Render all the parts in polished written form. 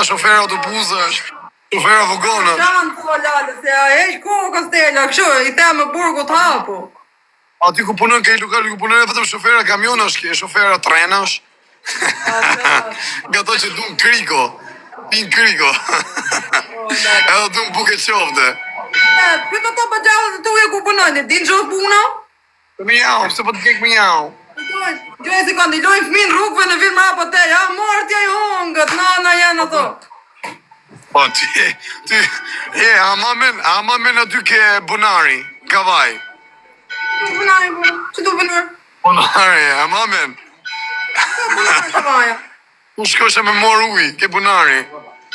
shofera autobusësh, shofera vagonësh. Qanë të lalë, se a e kokës Stella, kështu, i temë burgu të hapu. Aty ku punon, ke lokal ku punon vetëm shofera kamionash, ke shofera trenash. Nga to që dunë kriko, pin kriko. Edhe dunë buke qofte. Pyta ta bëgjallë të uje ku punojnë, din që puna? Të me jau, pëse po të kek me jau. Gjoj si kanë i lojnë fëmin rrugëve në firma apo te, ja mortja i hongët, nana janë ato. Po ty, ama men aty ke bunari, kavaj. Bunari, që du bunari? Bunari, ama men. Bunari kavaja. Unë shkosha me mor uj, ke bunari.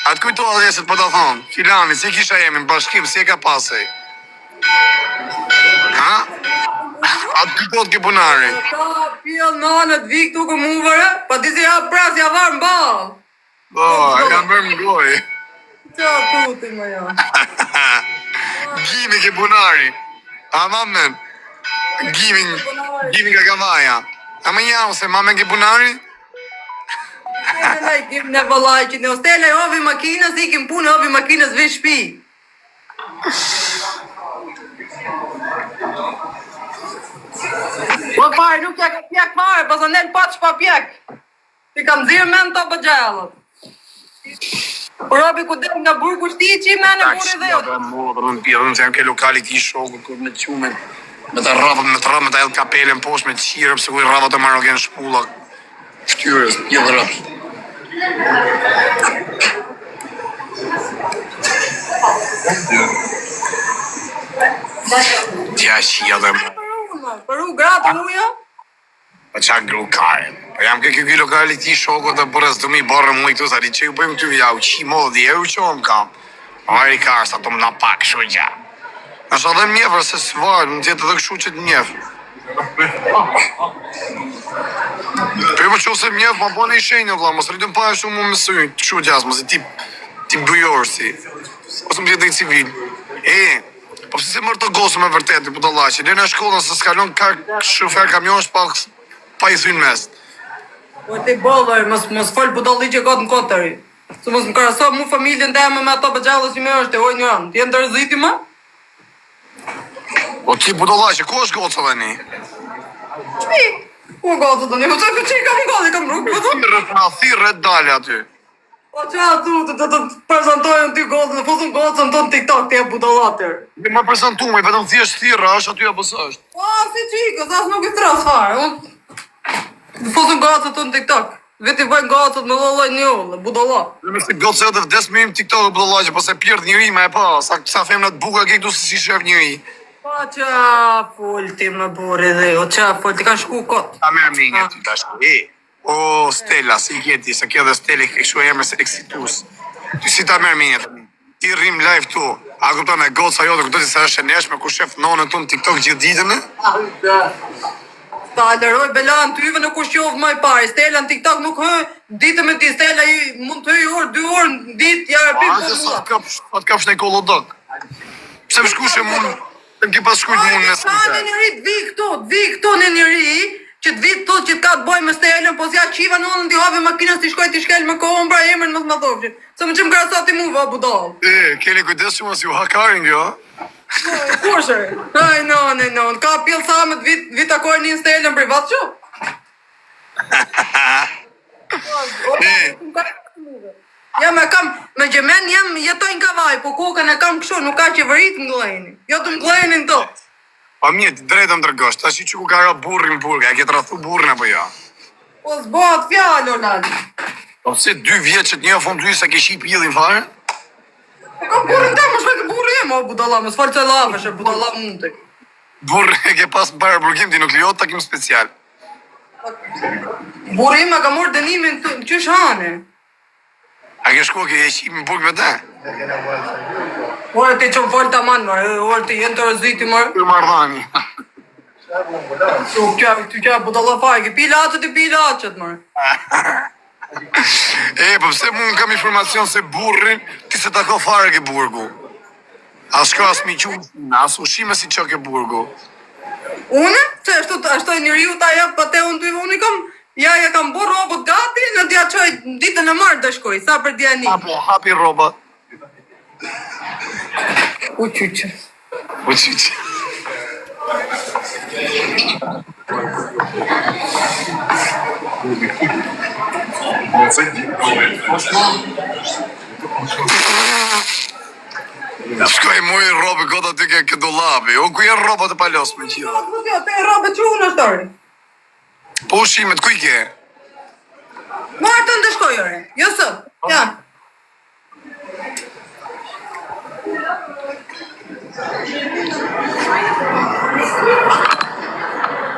Atë kujto adreset po të thonë, filani, si kisha jemi në bashkim, si e ka pasej. Ha? Atë kujtot ke bunari. Ka pjell nanët vi këtu këmuvëre, pa ti si ja pras, ja varë në balë. Po, kam bërë më goj. Qa tuti më ja. Gimi ke bunari. Ama men. Gimi ka kavaja. Ama jau se mamen ke bunari? Ne kim në vëllaj që në ostele ovi makinës, ikim punë ovi makinës vi shpi. Po fare, nuk ja ka pjek fare, pas anel pat që pa pjek. Ti kam zirë men të bëgjallët. Por obi ku del nga burgu shtiqi, men e buri dhe jo. Në pjedhën se jam ke lokali ti shokë, kur me qumen. Me të rrafët, me të edhe kapelen poshtë, me të qirë, pëse kuj rrafët e marogen shpullak. Ftyrës, gjithë rrafët. Tja shia dhe më. Përu gratë uja? Pa qa gru kare. Pa jam ke kjo lokali ti shokët dhe bërës të mi barë mu i këtu, sa di që ju bëjmë ty ja u qi modhi, e u qonë kam. Ari karë, sa të më na pak shu gja. Nështë edhe mjefër, se së varë, në tjetë edhe këshu që të mjefër. Për më që ose mjefë, ma bëne i shenjë, vla, mos rritëm pa e shumë më mësujnë, të këshu gjasë, mos i tip bujorë si. Ose më tjetë i civil. Po pëse se mërë të gosë me vërtetë, po të laqë, dhe në shkollën se s'kalon shofer kamionës pa i thunë mes. Po ti boloj, mos folë budalli që gotë në kotëri. Se mos më karaso mu familjen dhe me ato bëgjallës që me është e ojnë janë. Ti e ndërziti më? O ti budallaqe, ku është gocë dhe ni? Qmi? Ku gocë dhe ni? Po që që kam gocë, kam rrugë, po të? Thirë dale aty. Po që atu të prezentojnë ty gocë, në fosën gocën të në TikTok, ti e budallatir. Dhe më prezentu me, vetëm thjesht thirë, është aty apo së është? Po, si qikës, asë nuk i stras fare. Në fosën gocën të në TikTok. Veti bëjnë gocët me lolloj një ullë, budallat. Dhe me se gocë edhe vdes me im TikTok e budallaqe, po se pjerdh njëri me e pa, sa femnat buka ke këtu si shef njëri. Po që full ti më buri dhe jo, që full ti ka shku kot. Ta merë minge ty, ta shku. O, Stella, si kjeti, se kjo dhe Stella ke shu e emre se exitus. Ty si ta merë minge të mi. Ti rrim live tu. A këpëton e goca jote, këpëton se është e neshme, ku shef nonën tu në TikTok gjithë ditën e? Ta aleroj Belan tyve në kush qovë më i pari. Stella në TikTok nuk hë, ditë me ti Stella mund të hë orë, 2 orë në ditë, ja rëpim për mua. Sa të kapsh në kolodok. Pse më shkushe mund, të më ki pas shkujt mund nësë në të. Njëri të vi këtu në njëri, që të vitë të që të ka të boj me Stellën, po si a qiva në në t'i havi makinës t'i shkoj t'i shkel me kombra, emrin më të më thofshin. Se më që më krasat i mu, va budal. Keni kujdes që mos ju hakarin kjo, Kushe? Aj, no, ka pjellë sa me të vit akojnë një Stellën privat që? Ja, me gjemen jetojnë kavaj, po kokën e kam këshu, nuk ka qeverit në glejni. Jo të më glejni në to. Pa mjetë, drejtëm tërgosht, ta shi që ku ka ra burrin burga, e ke të rathu burrin apo ja? Po s'bohat fjallë, o lalë. Po pëse 2 vjetë që të një fond ty sa ke shqip jidhin fare? E kam burrin te, më shkoj të burrin o budalla, më s'falë që e laveshe, budalla mund të. Burrin e ke pas bërë burgim, ti nuk liot takim special. Burrin me ka morë dënimin të qysh hane. A ke shku ke e shqip në burg me te? Ore ti që më falë të manë, ore ti jenë të rëziti mërë. Për mardhani. Ty kja budalla faj, ki pila atët i pila atët mërë. Po pëse mu kam informacion se burrin, ti se tako fare ke burgu. As shko as mi qunë, as ushime si që ke burgu. Une? Se ashtu e njëri u ta jep, pa te unë ty, unë Ja kam bo robot gati, në t'ja qoj ditën e marrë të shkoj, sa për t'ja një. Hapi roba. U qyqë. U qyqë. Shkoj muj robë gota ty ke dollapi. O ku janë rrobat e palos me gjitha? Te robët që unë është ori. Po ushimet, ku i ke? Marë të ndëshkoj, ore. Jo sot. Ja.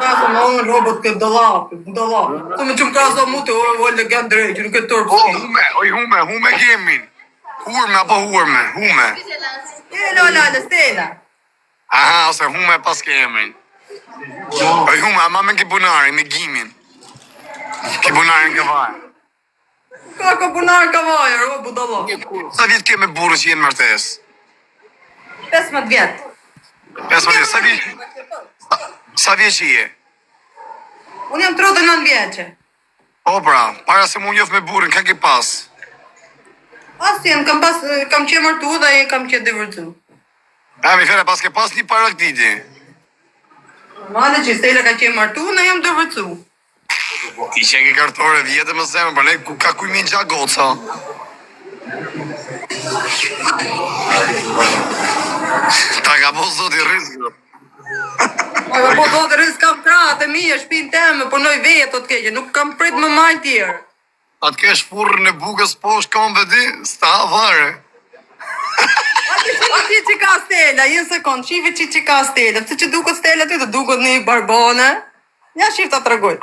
Kaso më unë robot këtë dollapi. Të me qëmë kaso mu të ore vojnë legend drejtë, nuk e tërpë O, s'ki. hume gemin. Hurme apo hume? Lala, Stella. Aha, ose hume pas kemin. Oj, hume, ama me kibunari, me gimin. Kibunarin ka vaj. Ka punar ka vaja, ro budalla. Sa vjet ke me burë që jenë martes? 15 vjet. 15 vjet, sa vjet që je? Unë jam 39 vjeqe. O pra, para se mu njof me burën, ka ke pas? Asjen, kam qe martu dhe kam qe dëvërcu. Mi fere, pas ke pas një paraktiti. Mane që Stella ka qe martu, në jam dëvërcu. Ti që ke kartore vjetë më zemë, për ne ka kujmin qa goca. Ta ka po zoti rizkë. Po thotë rris kam kratë e mija, shpinë teme, po noj vetë të keqe, nuk kam prit më majtë tjerë. A të kesh furrën e bukës poshtë kam vedi, s'ta vare. Ati që ka Stella, një sekund, shive që ka Stella, pëse që duket Stella ty të duket një barbone, ja shifë ta të regoj.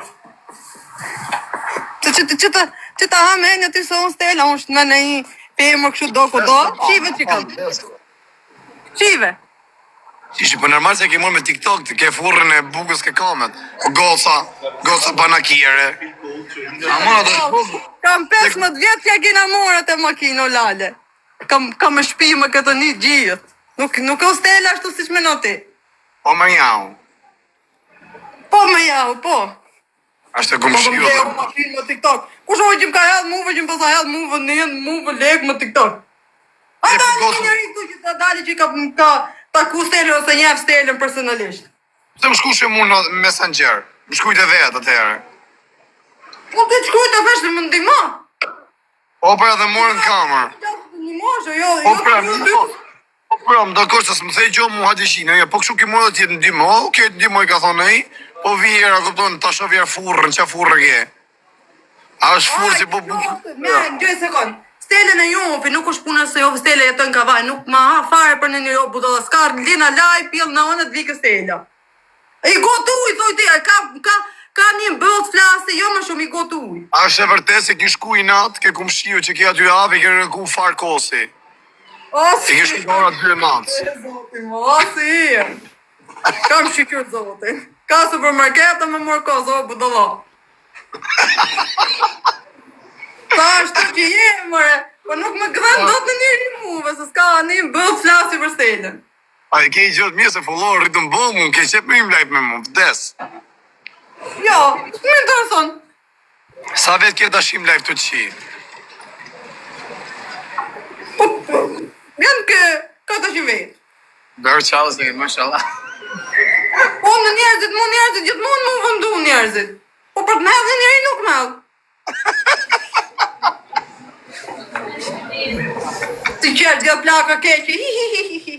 Që ta hame një ty se unë Stella, unë shtë me në një pëmë kështu do ku do, shive që ka. Shive. Ishi për normal se ke mërë me TikTok, të ke furrën e bukës ke kamet. O goca banakire. A mëna të shpogë. Kam 15 vjetë që ja kina morat e makino lale. Kam me shpi me këtë një gjithë. Nuk o Stella ashtu si shmeno ti. Po më jau. Po me jau, po. Ashtë e kumë Po shio më dhe. makinë me TikTok. Kush oj që më ka hedhë muve, që më pësa hedhë muve në muve legë me TikTok. A E, po dali gosu. një njëri këtu që ta dali që ka taku Stella ose njef Stellën personalisht. Se më shkushe mu në Messenger. Më shkujt e vetë atëherë. Po të qkuj të vesh të më ndihma. O pra dhe morë në kamër. Një moshe, jo. O pra, më do kështë se më thej gjo mu hadishinë. Po kështu ki morë dhe tjetë ndimo. Oke, ndimo i ka thonë e. Po vjera, këpëton, ta shof vjerë furrën, qa furrë ke? A është furrë si po bukë? Gjoj sekund. Stella në Jofi, nuk është puna se Jofi Stella jeton ka vaj, nuk ma ha fare për në një robë budalla, s'ka lina laj, pjell në onët vike Stella. I gotu i, thoj ti, ka një bëllë flasë, jo më shumë i gotu i. A është e vërtet se ki shku i natë, ke kumë shiu që ki aty avë, i ke rëku farë kosi. O, I ke shku ora 2 natës. Zotin, o, si i. Kam shikur zotin. Ka supermarketa me mërë kosë, o, budalla. Ta është të që jemë, mëre, po nuk më gëdhen do të njëri muve, se s'ka një bëllë flasi për Stellën. A i ke i gjotë mirë se followë rritën bo mu, ke qep me im lajp me mu, vdes. Jo, me të rëson. Sa vetë ke dashim lajp të qi? Po, janë ka të që vetë. Bërë qalës dhe, mashallah. Po, në njerëzit, gjithmonë mu vëndu njerëzit. Po, për të medhë dhe njeri nuk medhë. Si qërë gjë plaka keqe, hi.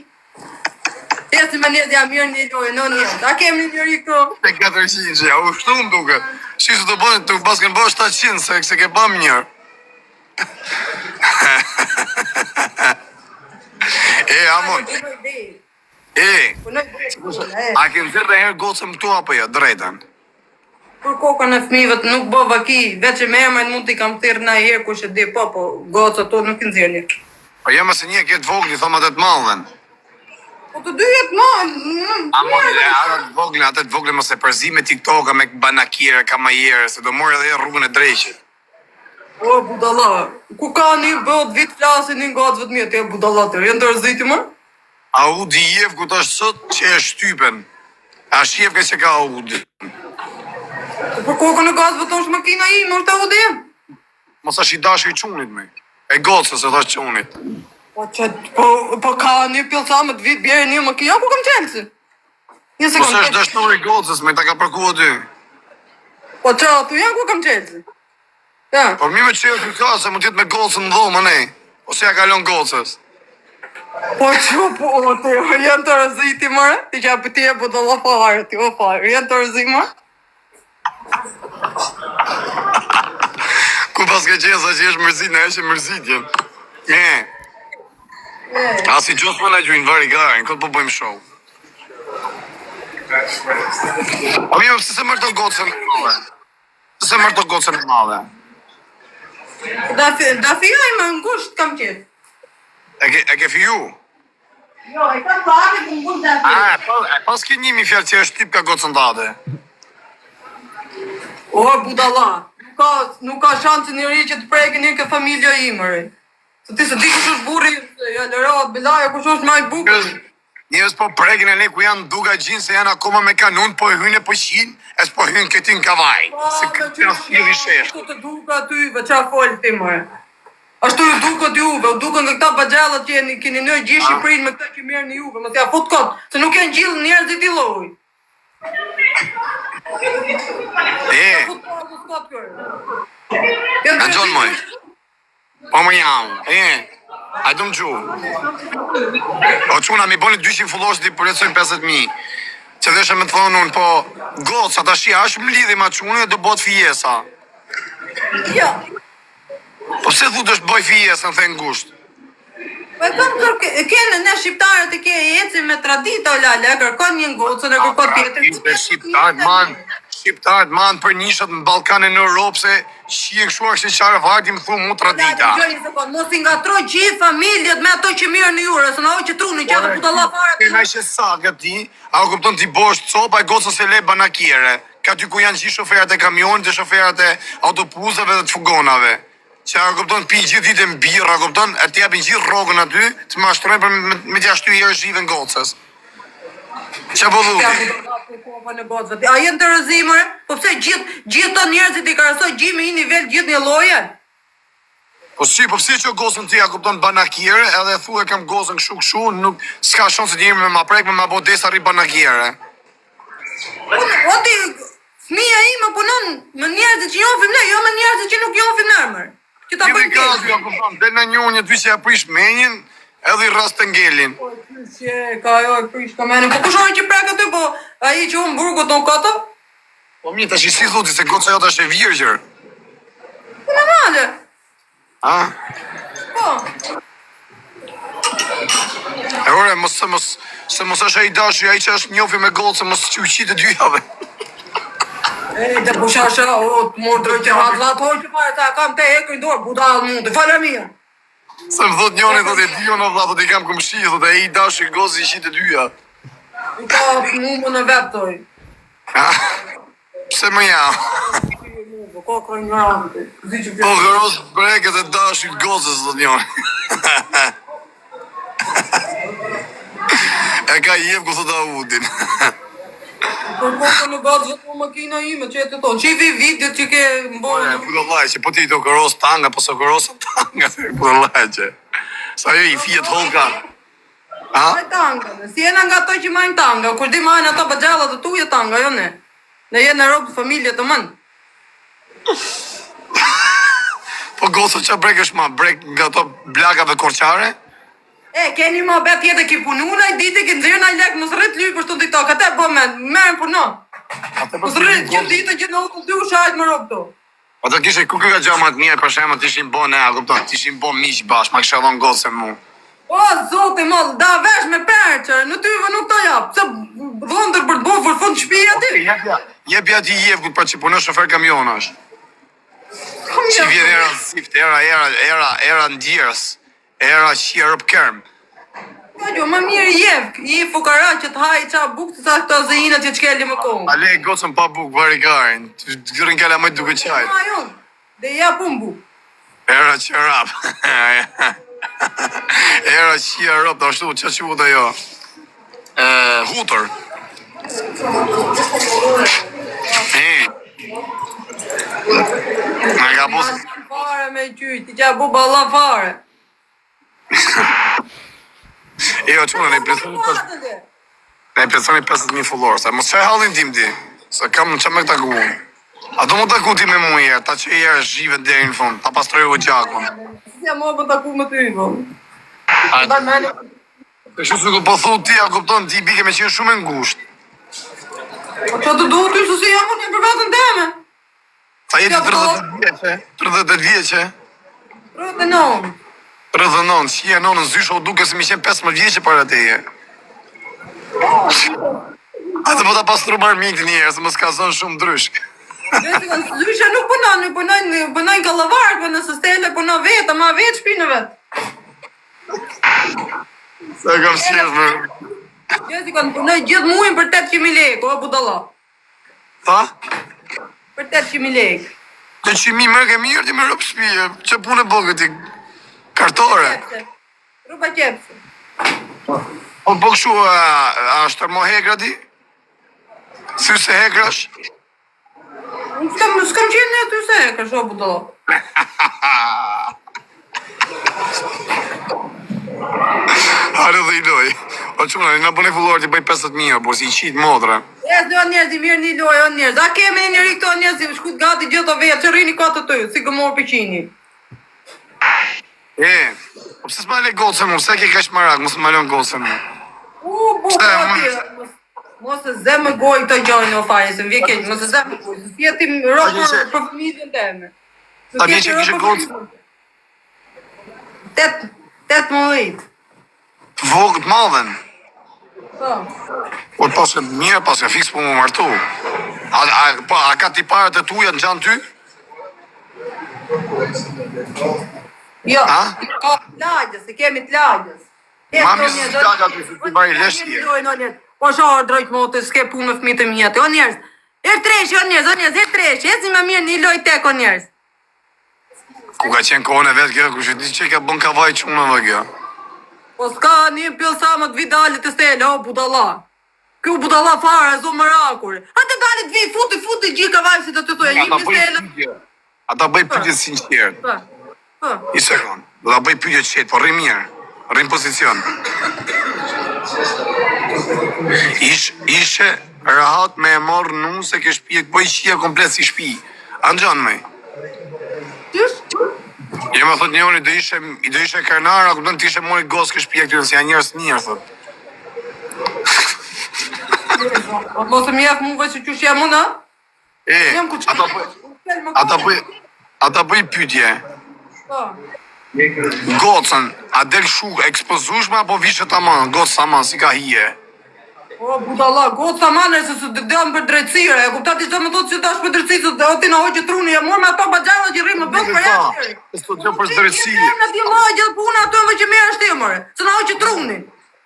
Esi me njëtë jam mirë një lojë, në njëtë. A kemi një njëri këto? E 400 që ja u shtu më duke. Shi se të bëjnë, të basken bëjnë 700, se ke bëm njërë. Amon, a ke nëzirë dhe herë gocëm këtu apo ja, drejten? Për kokën e fëmijëve nuk bë vaki, veç e me emrin mund t'i kam thirrë na herë kush e di po goca to nuk i nxjerrni. Po jam se një ke të vogli, thoma atë të mallën. Po të dyjet ma. Atë të vogli, atë të vogli mos e përzi me TikTok-a, me banakire, kamajere, se do morë edhe rrugën e drejqit. O budalla, ku ka një bot vit flasin një gocëve të mia, ti budalla të janë të rëziti më? A u di jef ku tash sot që e shtypen. A shjef që ka u di. Për kokën e gazëve tosh makina ime, është Audi. Mos është i dashur i çunit me. E gocës e thash çunit. Po ka një pjellësa më të vitë bjerë një makina, ku kam qelësi? Një Mos sekundë. është dashnor i gocës me ta ka përku aty. Po që atu janë ku kam qelësi? Ja. Por mi me qelë të ka se mund tjetë me gocën në dhomë, ne. Ose ja kalon gocës. Po që po të janë të rëziti mërë? Ti që apë ti e po të la farë, ti o farë. Janë të rëziti mërë? Ku pas ke qenë sa që është mërzit, në eshe mërzitjen. Asi gjosë më në gjujnë vari garin, këtë po bëjmë show. Po mi pëse se mërë të gocën e madhe? Se mërë të gocën e madhe? Da fija i më ngusht kam qenë. E ke fiju? Jo, e kam pake për ngusht da fija. Pas ke njimi fjallë që është tip ka gocën tate. O, budala, nuk ka shansë njëri që të prejke një ke familja imëri. Se ti se di kush është burri, ja lërat, bilaja, kush është maj bukë. Njërës po prekin e ne ku janë duga gjinë se janë akoma me kanun, po e hynë e po shinë, e s'po hynë këtin kavaj. Se këtë janë fjeli sheshtë. Ashtu të duka ty, ve qa folë ti mëre. Ashtu ju duka t'juve, u duka nga këta bagjallat që keni nëjë gjithë Shqipërinë me këta që merë në juve, më t'ja fut kotë, se nuk janë gjithë njerëzit i lojë. Në gjonë moj. Po më janë, a du më gju. O quna, mi boni 200 followers t'i përrecojnë 50.000. Që dhe shë me të thonë unë, po goca ta shia, është më lidhi ma qune, do bot fijesa. Ja. Po pse thu është boj fijesa në the ngusht? Po e kam kene ne shqiptarët e ke eci me tradita o lale, e kërkon një ngocën, e kërkon tjetër. Shqiptarët manë për nishët në Balkanë në Europë se shien këshuar se qarë varti më thumë mu tradita. Mos i ngatroj gjithë familjet me ato që mirë në jure, se në oj që truni që atë puta la fare. Kena ishe saga ti, a u kupton t'i bosh copa e gocës e le banakjere. Ka ty ku janë gjithë shoferat e kamionit dhe shoferat e autobusave dhe të fugonave. Që a kupton pi gjithë ditë në birë, a kupton, e t'i japin gjithë rogën aty, të mashtrojnë për me t'ja shty herë zhive në gocës. Që po dhuti? A jenë të rëzimëre? Po pse gjithë të njerëzit i karësoj gjithë me një nivel gjithë një loje? Po pse që gocën ti a kupton banakjere, edhe thu e kam gocën këshu, nuk s'ka shonë se t'jemi me ma prek, me ma bo desa ri banakjere. O ti, fmija i më punon me njerëzit që jofim ne, jo me njerëzit që nuk jofim nërmër. Që ta bëjmë kështu. A kupton, del në një dy që ja prish menjen, edhe i rast të ngelin. Po ka jo e prish ka menin, po kushojnë që prek aty, po a i që unë burgut në kata? Po mi, tash i si thuti se goca jota është e virgjër. Po normale. A? Po. E ore, se mos është e i dashi, a i që është njofi me gocë, mos që u qitë dyjave. Dhe pushasha, të morë drejtë që hatë latë hojë që pare, ta kam te e këndorë, budalë mundë, falë mija. Se më thot njoni, thot e dion o vla, thot i kam këmshi, thot e i dashi gocë i qitë dyja. I ka më në vetë toj. Pse më jam? Po ka kërë një randë. Po gëros breket e dashi gocës, thot njoni. E ka jep ku thot Audin. Por kokën në gatë zëtë makina ime, që e të tonë. Qivi vitit që ke mbojnë. Puto laj, që po ti do këros tanga, po së këros tanga, puto laj që. Sa jo i fijet holka. Majnë tanga, si jena nga toj që majnë tanga, kur di majnë ato bëgjallat të tuje tanga, jo ne. Ne jenë në ropë familje të mënë. Po gosë që brek është ma, brek nga to blagave korqare? Keni ma bet jetë ki pununa i dite ki nëzirë na i lekë, nësë rritë lypë është të dito, këte po me merën puno. Nësë rritë që dite që në utë dy shajtë më ropë to. Po të kishe ku këka gjamat mirë, për shemë t'ishin bo ne, a kupton, t'ishin bo miq bashkë, ma kishe dhon gosë mu. O, zote mollë, da vesh me perqër, në tyve nuk të japë, se dhondër për të bo për fund shpija ti. Jepja ti jep, për që punë shofer kamionash. Që vjen era zift, era ndjerës, era qia rëpë kërmë. Jo, më mirë jevk, i fukara që të haj qa bukë të sa këto zëjinat që të shkelli më kongë. Ale, gocën pa bukë, varikarin, të gërën kella më duke qajtë. Ma jo, dhe ja pun bukë. Era që rapë. Era qia rëpë, të ashtu, që që vëtë jo. Hutër. Nga ka bus... Fare me qyt, ti qa bu balla fare. Jo, quna, ne plesoni 50.000 followers. Mos qaj halin tim ti. Se kam që me taku. A do më taku ti me mu ta që e jere zhive deri në fund. Ta pastrojë gjakun. Si jam më taku me ty, po. E shu se po thu ti, a kupton, ti bike me qenë shumë e ngusht. Po që të duhet ty, se si jam unë për vetën teme. Ta jeti 30 vjeqe, 38 vjeqe. 39. 39, që je nonë në zysh, o duke se mi qenë 15 vjeqe për ateje. A të po ta pastru marmit njerë, se më s'ka zonë shumë dryshk. Lysha nuk punojnë kallavarët, po nëse Stella punon vetë, ma vetë shpinë vetë. Sa kam qesh me... Gjesi kanë punoj gjithë muin për 800.000 lekë, o budalla. Ta? Për 800.000 lekë. Të që mi mërë ke mirë, ti me rëpë shpije. Që punë e bëgë ti? Kartore? Rupa qepse. O po këshu, a është tërmo hegra ti? Si se hegrash? S'kam qenë në ty se hekrash, o budalla. Hare dhe i loj. O quna, në bëne fulluar ti bëj 50.000, por si i qitë modra. Do njerëz i mirë një lojë, o njerëz. A kemi një njëri këto njerëz i shkut gati gjithë të vetë, që rrini ka të ty, si gëmor pëqini. Po pëse s'ma le gocën mu, pëse ke kash marak, mu s'ma le në gocën mu. Mos e zemë gojë këto gjojnë o fare, se më vje keqë, mos e zemë gojë, se fjetim rokë për fëmijën teme. Ta një që kishe gocën? 18. Vogët madhen. Po. Po të pasë mirë, pasë fiks po më martu. A ka ti parët e tuja në gjanë ty? Jo, ka t'lagjës, se kemi t'lagjës. Mami së s'ka ty, se ti bari leshje. Po shohë drejtë motë, s'ke punë me fëmijët e mjetë, o njerëz. Tresh, o njerëz, eci me mirë një loj tek, o njerëz. Ku ka qenë kohën e vetë kjo, ku që ti që ka bën kavaj qumë dhe kjo. Po s'ka një pjësa më të vidalit të Stella, o budalla. Kjo budalla fare, zo më rakur. A të dalit vi, futi gjithë kavaj si të të tuja, një Stella. Ata bëj pyetje sinqertë. I sekund, do ta bëj pyetje qetë, po rri mirë, rri në pozicion. Ishe rahat me e morë nu se ke shpije, bëj qia komplet si shpi. Anxhan me. Tysh? Je më thot njëri do ishe karnara, ku do të ishe mori gos ke shpije këtyre, si janë njerëz mirë, thot. Mos e mjef muve që qysh jam unë, ata bëj pyetje. Gocën, a del shuk ekspozushme apo vishe taman, gocë taman, si ka hije? O, budalla, gocë taman e se se të delën për drejtësire, e kuptat i që më thotë që tash për drejtësire, dhe oti në hoqë truni, e mor me ato bajala që rrimë, bëllë për jashtë. E sot gjë për drejtësire. Në ti lojë gjithë puna ato më që mirë është timore, se në hoqë truni.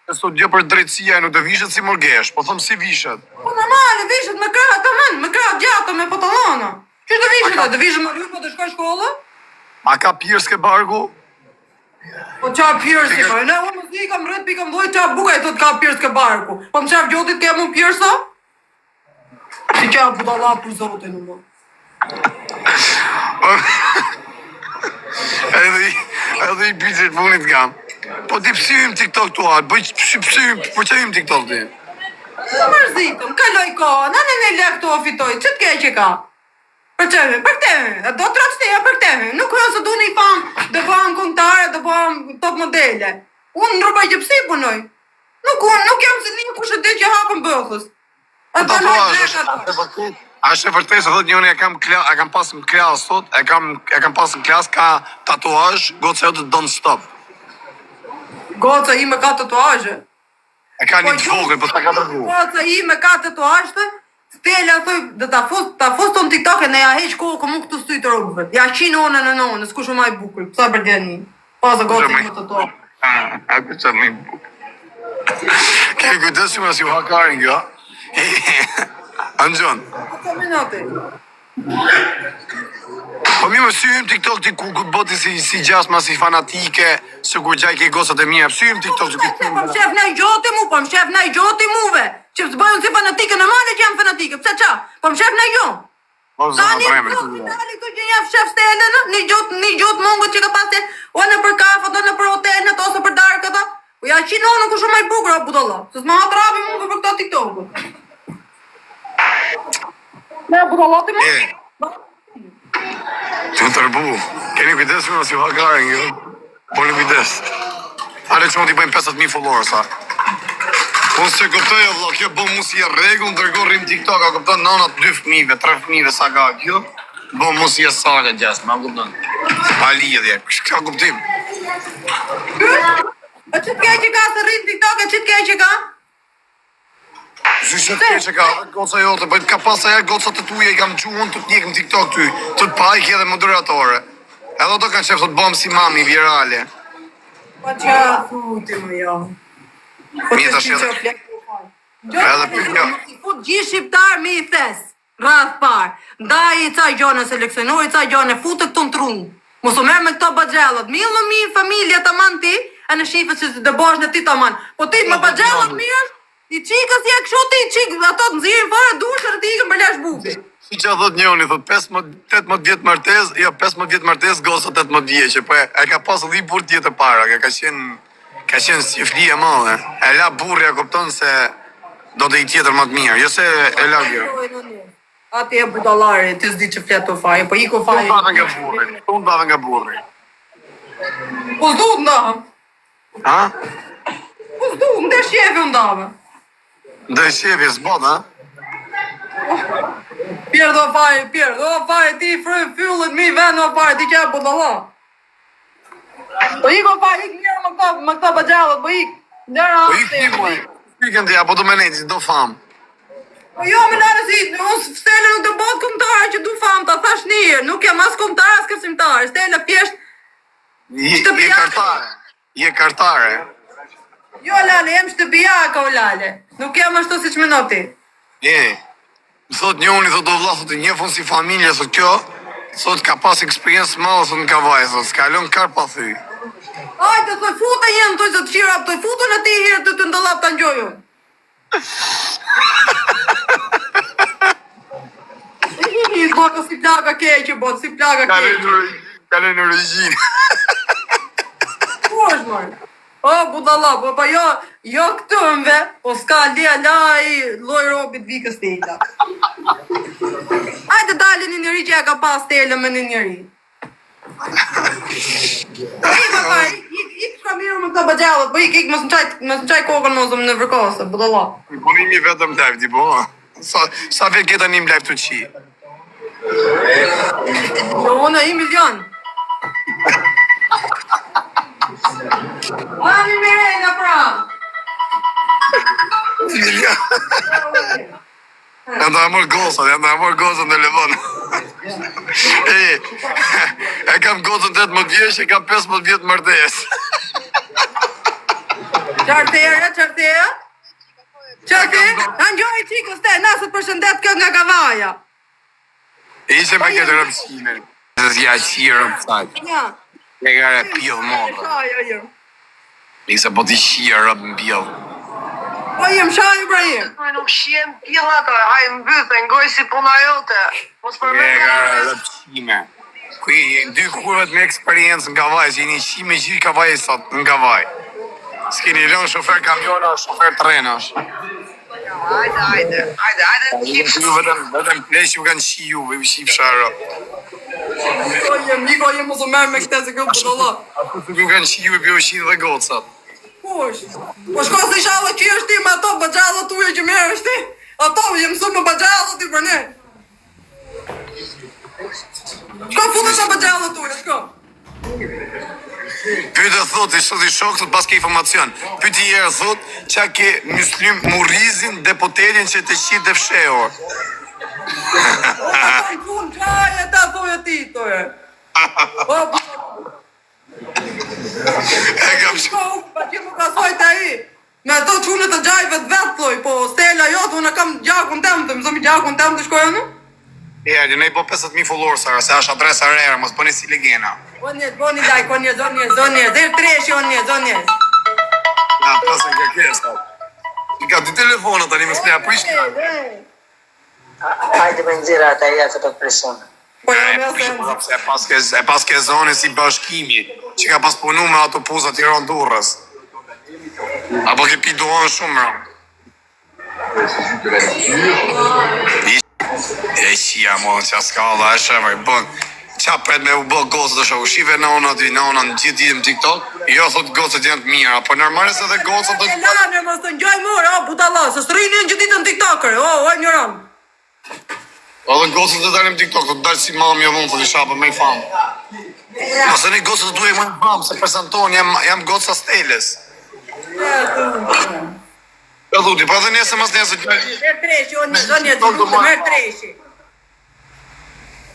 E sot gjë për drejtësia e nuk të vishet si morgesh, po thëmë si vishet. Po normale, vishet me krahë taman, me krahë gjatë, me pantallona. Që të vishet, të vishet më rrymë, të shkoj shkollë? A ka pjers ke bargu? Po qa pjersi, po, ne unë mësi kam rrët pikëm dojë qa bukaj të ka pjers ke barku. Po më qaf gjotit ke mu pjersa? Si qa budalla për zotin në më. Edhe i pyqet punit kam. Po ti pësivim TikTok të atë, pësivim, për që im TikTok të? Mërzitëm, kaloj koha, në lek të ofitoj, që t'ke që ka? Për teme, do të rastëja për teme, nuk jo se du një famë, do famë konktare, do famë top modele. Unë në rrëbaj që pësi punoj. Nuk jam se një kushë dhe që hapën bëhës. A është e vërtet, se thot njëri e kam pasë në klas sot, e kam pasë në klas ka tatuazh, goca jote don't stop. Goca ime ka tatuazhe. E ka një të vogël, po ta ka tërgu. Goca ime ka tatuazhe, Stella thoi, dhe ta fos të në TikTok e ne ja heq kohë këmu këtu styjtë rrugëve. Ja qinë në s'ku shumë aj bukur, pësa për djeni. Pasa goca ime tatuazhe. A këtë më i bukur. Ke kujtës që më si u hakarin kjo? Anxhan. Këtë minati. Po mi më syim TikTok ti ku boti si gjasma, si fanatike, se kur gjaj ke gosat e mija, syim TikTok që këtë Po më shef në i gjoti muve, që të bëjën si fanatike, në male që jam fanatike, pëse qa? Po më shef në i gjo. Po Tani, zona premër. tani këtu që njef shef Stelën, një gjotë mungët që ka pasi, o në për kafët, o në për hotelët, ose për darkët, o ja qinonë ku shumë e bukur, o budalla, se s'ma hatë rabi mungë për këto TikTok-ut. Ne, budalla ti mu? Të tërbu, keni kujdes që nësi hakarën, jo? Boni kujdes. Ale që më t'i bëjmë 50.000 followers, sa. Po se këptoj, vla, kjo bo mu si e regu, ndërgo rrim TikTok, a këptoj nënat 2 fëmive, 3 fëmive, sa ka kjo, bo mu si e sale gjesë, ma këptoj. Pa lidhje, ka këptim. A që t'kej që ka se rrim TikTok, a që t'kej që ka? Si që t'ke që ka, goca jote, bëjt ka pas aja goca të tuja, i kam gjuhën të t'njekëm TikTok ty, të t'pajk edhe moderatore. Edhe do kanë qef të t'bëm si mami virale. Pa që a thuti më jo. Po Mjeta të shqy shqe- që Edhe pyetja. si fut gjithë shqiptar me i thes, rrath par, ndaj i ca gjone seleksionoj, ca gjone futë këtu në trunë. Mos u merr me këto baxhellët. Millë në mi familja tamam ti, a në shifës që të bosh në ti tamam. Po ti me baxhellët mirë, i çikës ja kështu ti çik, ato të nxjerrin fare dushën ti ikën për lash bubi. Si që thot njoni, thot 18 vjetë martes, jo 15 vjetë martes, gosa 18 vjeqe, po e ka pas dhi burr tjetë e para, ka qenë si fli e madhe. E la burrja kupton se do të i tjetër më të mirë, jo se e la kjo. Ati e budallari, ti s'di që flet të faj, po iku faj. Unë bave nga burri, unë bave nga burri. Po s'du të ndahëm, Ha? po s'du, më dhe shjevi ndahëm. Ndë i shefi s'bot, ha? Pjerë do faj, ti fyllët mi ven do faj, ti qep budalla. Po iku faj, ik njërë më këta bëgjallët, po ik. Njërë Po i këti, pikën të ja, po do me nejtë, do famë. Po jo, me nërë si, unë Stella nuk të botë komtare që du famë, ta thash njërë, nuk jam as komtare, as kësimtare. Stella pjesht, Je kartare, je kartare. jo lale, jem shtëpijaka o lale. Nuk jam ashtu si që me ti. Je, thot njoni, thot do vlla, thot i njefun si familje, thot kjo, thot ka pas eksperiencë madhe, thot nga vaj, thot s'kalon kar pa thy. Hajde, thoj futa jenë, thoj zë të qira, thoj futa në ti hirë të ndëllap të njoju. I bota si plaka keqë, bota si plaka keqë. Kalon në regjinë. Ku është mërë? O, budalla, po jo këtëmve, po s'ka lea la i loj robit vikës tela. Hajde dalë një njëri që ja ka pas tela me një njëri. Ik shka mirë me këta bëgjallët, po ik mos në qaj kokën mos në vërkosë, budalla. Punimi vetëm live, ti po. Sa vetë gjeta një live të qi. Jo, unë i milion. Ani Mirena, pra. Janë të amor gosën në levon. E kam gosën 18 vjeç, e kam 15 vjetë martes. Qartera? Në njoj qikës te, nasët përshëndet kjo nga Kavaja. Ishe me këtë rëmësime. Se zja qirë rëmësaj. Ja. E gare pjellë modë. Ishe po t'i qirë rëmë në pjellë. Po jem shaj Ibrahim. Nuk shiem pjella ato, haj më bytë, ngoj si puna jote. Mos E përmend. gare rëmësime. Kuj, dy kurvet me eksperiencë në Kavaj, që jeni qime gjithë Kavaj sot në Kavaj. S'keni lënë shofer kamiona, shofer trenash. Hajde, kipsh. Ju vetëm plesh ju kanë qi juve, ju qi fshara. Po jem, niko jem mos u merë me këte se kjo budalla. Ju kanë qi juve, për ju qi dhe gocat. Po është? Po shko se shala që është ti me ato bëgjallët uje që merë është ti? Ato jem su me bëgjallët ti për ne. Shko futë të bëgjallët uje, shko. Pyte thot, i shok thot pas ke informacion. Pyte jere thot, qa ke muslim Murizin dhe potelin që të qit dhe fsheo. O, ato i kun qaj e ta thoje ti, toje. O, E kam sh... shko, pa që më ka sojt e i. Me ato qunë të gjajve të vetë, thoj, po Stella jotë, unë kam gjakun tem të, më zëmi gjakun tem të shkojë në? E, ne i po 50.000 followers, se është adresa rere, mos bëni si legena. Boni like, zonjes, dhe treshi, zonjes. Ja, pasën ka kërë, sot. I ka dy telefonat, tani më s'nea prishka. Hajde me nxjerrë ata ja të presion. Po jo E, me po, asë. e pas ke zone si bashkimi, që ka pas punu me ato puza Tiranë Durrës. Apo ke pi doan shumë, bro. E qia, mo, qa s'ka alla, e shemë, bën. Qa pret me u bë gocët është, u shive në ona aty, në ona në gjithë ditëm TikTok, jo thot gocët janë të mira, po normalisht edhe gocët të... E lanë, mos të ngjoj mor, budalla, se s'rrini në gjithë ditën TikToker. O ignorant. Edhe gocët të dalim TikTok, të dalë si mami e vonë, të të shapë me i famë. Ose një gocët të duhe më në famë, se prezenton, jam gocë Steles. E dhuti, pa dhe njëse mas njëse gjallë. Merë treshi, o një zonja gjithë, merë treshi.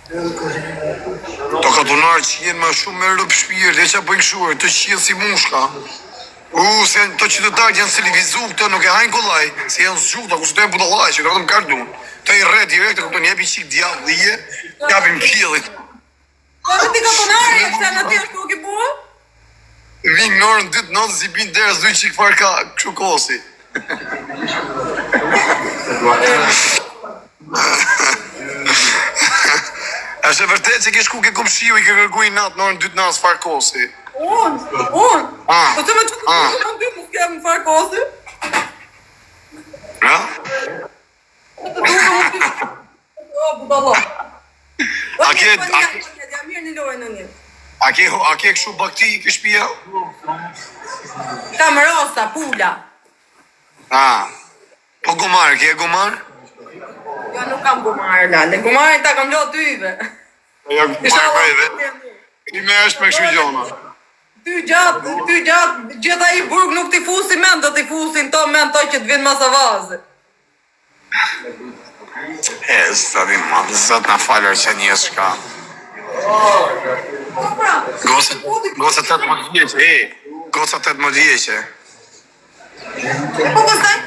To katunarë që jenë ma shumë me rëpë shpirë, dhe që bëjnë shuar, të qienë si mushka. Se të qytetarë janë televizu, këtë nuk e hajnë kollaj, se janë zgjuta, ku së të e budallaj, që këtë më kardun. Të i re direkt, këtë njepi qik djallë dhe je, japim pjellit. Po të ti katunarë, se në ti është nuk i bua? Vinë në orën 2:09 si binë deres, duj qik farë ka këshu kosi. Është e vërtet që ke shku ke komshiu i ke kërku i natë në orën 2:09 farë kosi. Unë? Po të me që të në ty më s'kem farë kosi? Ja? O, budalla. A ke mirë një lojë në një. a ke këshu bakti i këshpia? Kam rosa, pula. Po gomarë, ke gomarë? Jo nuk kam gumarë, lale. Gumarë ta kam lo tyve. Ja, gomarë, i me është me këshu gjona. Ty gjatë, gjitha i burg nuk t'i fusi men, do t'i fusin to men to që t'vinë mas avazë. Së të ma, zët në falër që një shka. Goca 18 vjeqe, goca 18 vjeqe. Po kësaj?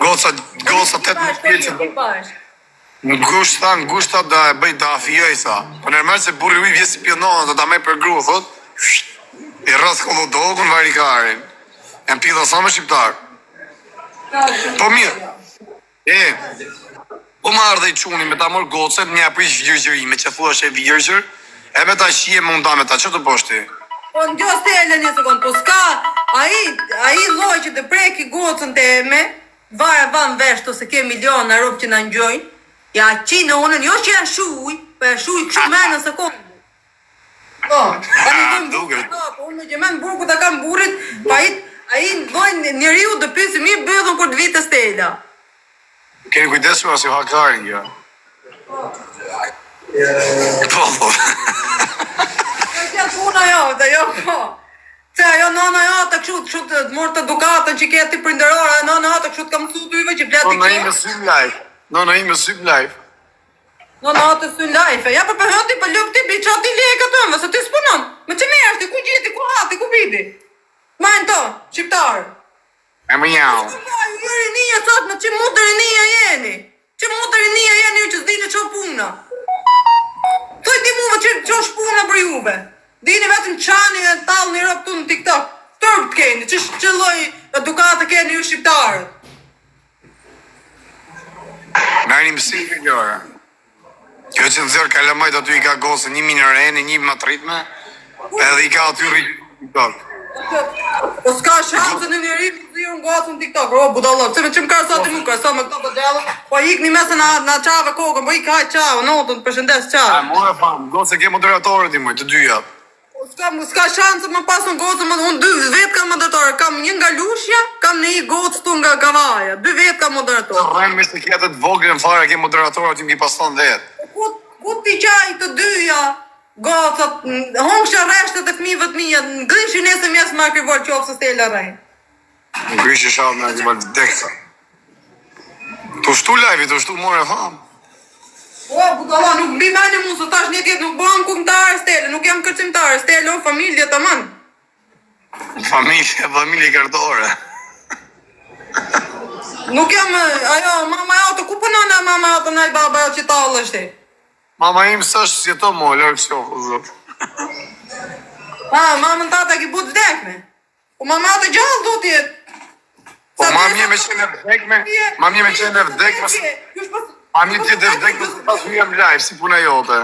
Goca 18 vjeqe. Në gushta da e bëj da afijoj, tha. Po nërmërë se burri uj vjesë pjonohën, dhe da me për gru, thot. I rrëth kollo dogun varikarin. E më pidha sa me shqiptar. Po mirë. Po më ardhe i quni me ta mor gocet, një aprish vjërgjërime, që thua është e vjërgjër, e me ta shie më nda me ta, që të poshti? Po në gjo stele një sekund, po s'ka, a i loj që të preki gocën të eme, vare van vesh të se ke miliona rupë që në njojnë, ja qinë unën, jo që janë shuj, po e shuj këshu me në sekundë. Po, unë në gjemen burku të kam burit, pa a i dojnë njëriu dhe pysi mi bëdhën kur të vitë stela. Keni kujdesu asë jo hakarin, jo? Po. Kja puna jo, dhe jo po. Se ajo nana jo të këshu të mërë të dukatën që keti prinderora, nana jo të këshu të kam su tyve që bleti Nona ime sym live. Nona ime sym live. Nana jo të syn live. Ja për përhëti për lëk ti bi qa ti leka tëëmve, se ti s'punon. Me që me eshti, ku gjiti, ku hati, ku bidi. Majnë to, shqiptarë. E më jau. Ju rinia thot, me që mu të rinia jeni. Që mu të rinia jeni ju që s'dini që puna. Thoj ti muve që është puna për juve. Dini vetëm qani e talë një rëpë tu në TikTok. Tërpë të keni, që loj edukatë keni ju shqiptarët. Merë një mësim për gjore. Kjo që në zërë kalamajt aty i ka gosë një minerene, një matritme, edhe i ka aty rritë. Po s'ka shansë në njëri të zirë në gosë në TikTok. O, budallë, pëse me që më kërë sot i mu kërë, sot me këto të gjellë, po ik një mesë në qave kokën, po ik hajt qave, notën, përshëndes qave. More famë, gosë e ke moderatorët i mëj, të dyja. S'ka shansë më pas në gosë, unë 2 vetë kam moderatorë, kam një nga Lushja, kam në i gosë tu nga Kavaja, 2 vetë kam moderatorë. Rëmë me stikletet vogën fare ke moderatorët i më ki pas thonë vetë. Ku t'i qaj të dyja, gosët, hongësha reshtet e fmive të mija, në gënshë nesë mjesë ma kërvor qofë së stela rejnë. Në gryshë shalë me këmë deksa. Të shtu live, të shtu more famë. O, budalla, nuk bi meni mu, së tash një tjetë, nuk bëham kumëtare stele, nuk jam kërcimtare, stele o familje të manë. Familje kërtore. Nuk jam, ajo, mama jo, të ku pënon e mama jo të nëj baba jo që talë është ti? Mama im së është si të mo, lërë kështë jo, zëtë. Mamën tata ki butë vdekme. Po mama të gjallë du tjetë. Po mamje me qene vdekme, mamje me qene vdekme. Mami tjetër vdek nëse pas hyjem live, si puna jote.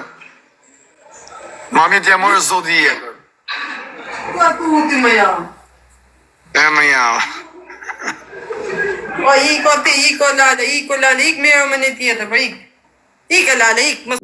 Mami t'ja morë zoti jetër. Ka tuti më jam. E më jam. O, iko ti, iko lale, ik merë më një tjetër, po ik. Ik e lale, ik, mos